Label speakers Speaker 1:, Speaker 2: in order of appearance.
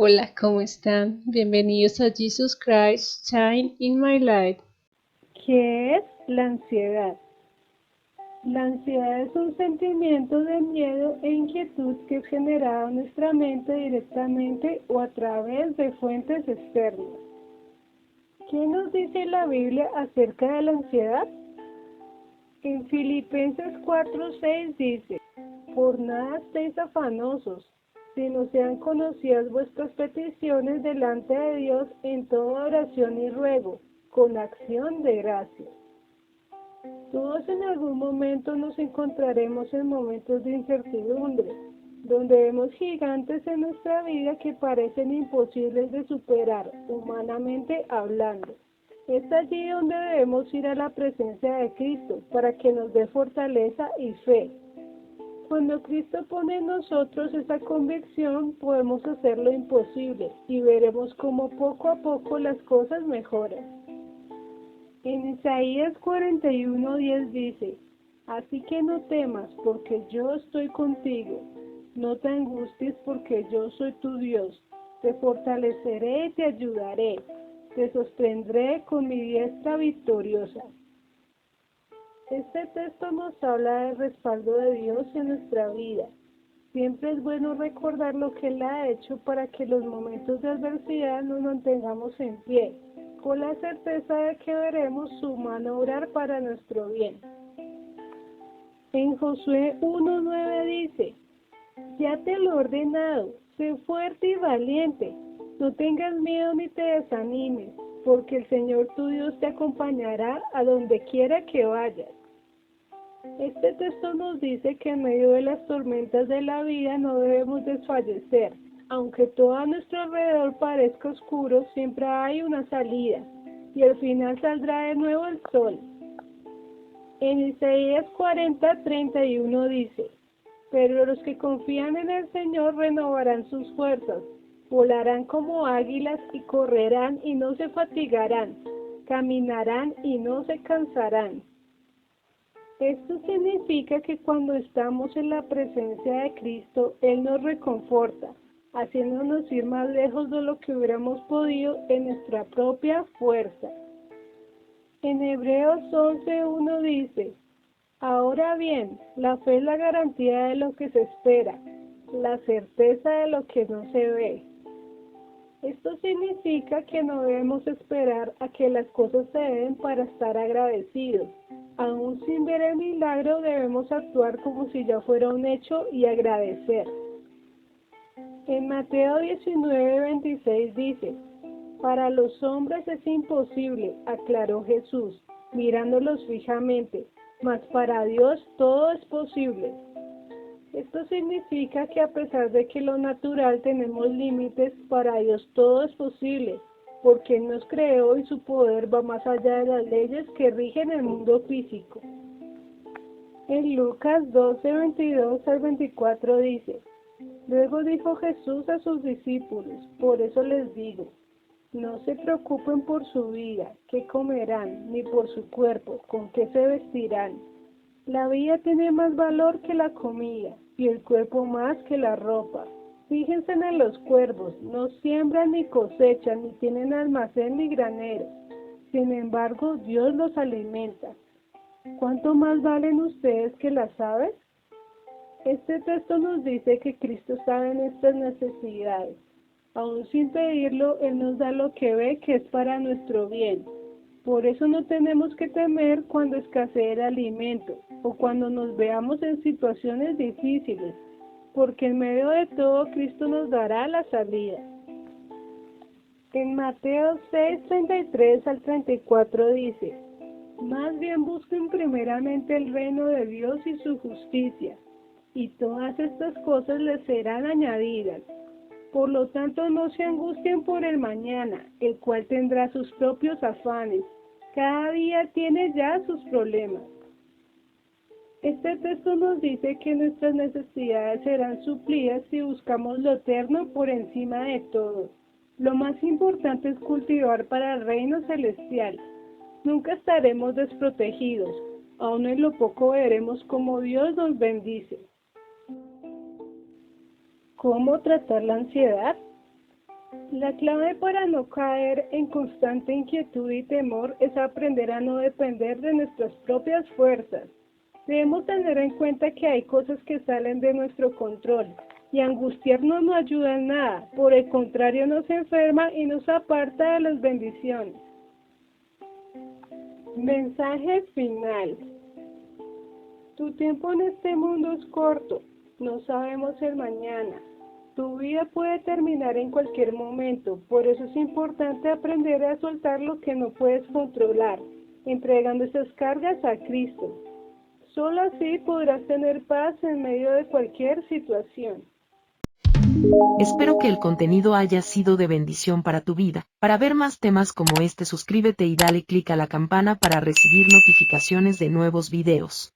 Speaker 1: Hola, ¿cómo están? Bienvenidos a Jesus Christ Shine in My Light.
Speaker 2: ¿Qué es la ansiedad? La ansiedad es un sentimiento de miedo e inquietud que es generado en nuestra mente directamente o a través de fuentes externas. ¿Qué nos dice la Biblia acerca de la ansiedad? En Filipenses 4:6 dice: por nada estéis afanosos, sino sean conocidas vuestras peticiones delante de Dios en toda oración y ruego, con acción de gracias. Todos en algún momento nos encontraremos en momentos de incertidumbre, donde vemos gigantes en nuestra vida que parecen imposibles de superar, humanamente hablando. Es allí donde debemos ir a la presencia de Cristo para que nos dé fortaleza y fe. Cuando Cristo pone en nosotros esa convicción, podemos hacer lo imposible y veremos cómo poco a poco las cosas mejoran. En Isaías 41:10 dice: así que no temas, porque yo estoy contigo. No te angusties, porque yo soy tu Dios. Te fortaleceré y te ayudaré. Te sostendré con mi diestra victoriosa. Este texto nos habla del respaldo de Dios en nuestra vida. Siempre es bueno recordar lo que Él ha hecho para que en los momentos de adversidad nos mantengamos en pie, con la certeza de que veremos su mano obrar para nuestro bien. En Josué 1:9 dice: ya te lo he ordenado, sé fuerte y valiente, no tengas miedo ni te desanimes, porque el Señor tu Dios te acompañará a donde quiera que vayas. Este texto nos dice que en medio de las tormentas de la vida no debemos desfallecer. Aunque todo a nuestro alrededor parezca oscuro, siempre hay una salida, y al final saldrá de nuevo el sol. En Isaías 40:31 dice: pero los que confían en el Señor renovarán sus fuerzas, volarán como águilas y correrán y no se fatigarán, caminarán y no se cansarán. Esto significa que cuando estamos en la presencia de Cristo, Él nos reconforta, haciéndonos ir más lejos de lo que hubiéramos podido en nuestra propia fuerza. En Hebreos 11:1 dice: ahora bien, la fe es la garantía de lo que se espera, la certeza de lo que no se ve. Esto significa que no debemos esperar a que las cosas se den para estar agradecidos. Aún sin ver el milagro, debemos actuar como si ya fuera un hecho y agradecer. En Mateo 19:26 dice: para los hombres es imposible, aclaró Jesús, mirándolos fijamente, mas para Dios todo es posible. Esto significa que a pesar de que lo natural tenemos límites, para Dios todo es posible, porque Él nos creó y su poder va más allá de las leyes que rigen el mundo físico. En Lucas 12:22-24 dice: luego dijo Jesús a sus discípulos: por eso les digo, no se preocupen por su vida, qué comerán, ni por su cuerpo, con qué se vestirán. La vida tiene más valor que la comida, y el cuerpo más que la ropa. Fíjense en los cuervos, no siembran ni cosechan, ni tienen almacén ni granero. Sin embargo, Dios los alimenta. ¿Cuánto más valen ustedes que las aves? Este texto nos dice que Cristo sabe nuestras necesidades. Aún sin pedirlo, Él nos da lo que ve que es para nuestro bien. Por eso no tenemos que temer cuando escasee el alimento o cuando nos veamos en situaciones difíciles, porque en medio de todo Cristo nos dará la salida. En Mateo 6:33-34 dice: más bien busquen primeramente el reino de Dios y su justicia, y todas estas cosas les serán añadidas. Por lo tanto, no se angustien por el mañana, el cual tendrá sus propios afanes. Cada día tiene ya sus problemas. Este texto nos dice que nuestras necesidades serán suplidas si buscamos lo eterno por encima de todo. Lo más importante es cultivar para el reino celestial. Nunca estaremos desprotegidos. Aún en lo poco veremos cómo Dios nos bendice. ¿Cómo tratar la ansiedad? La clave para no caer en constante inquietud y temor es aprender a no depender de nuestras propias fuerzas. Debemos tener en cuenta que hay cosas que salen de nuestro control y angustiarnos no ayuda en nada, por el contrario nos enferma y nos aparta de las bendiciones. Mensaje final. Tu tiempo en este mundo es corto, no sabemos el mañana. Tu vida puede terminar en cualquier momento, por eso es importante aprender a soltar lo que no puedes controlar, entregando esas cargas a Cristo. Solo así podrás tener paz en medio de cualquier situación.
Speaker 3: Espero que el contenido haya sido de bendición para tu vida. Para ver más temas como este, suscríbete y dale clic a la campana para recibir notificaciones de nuevos videos.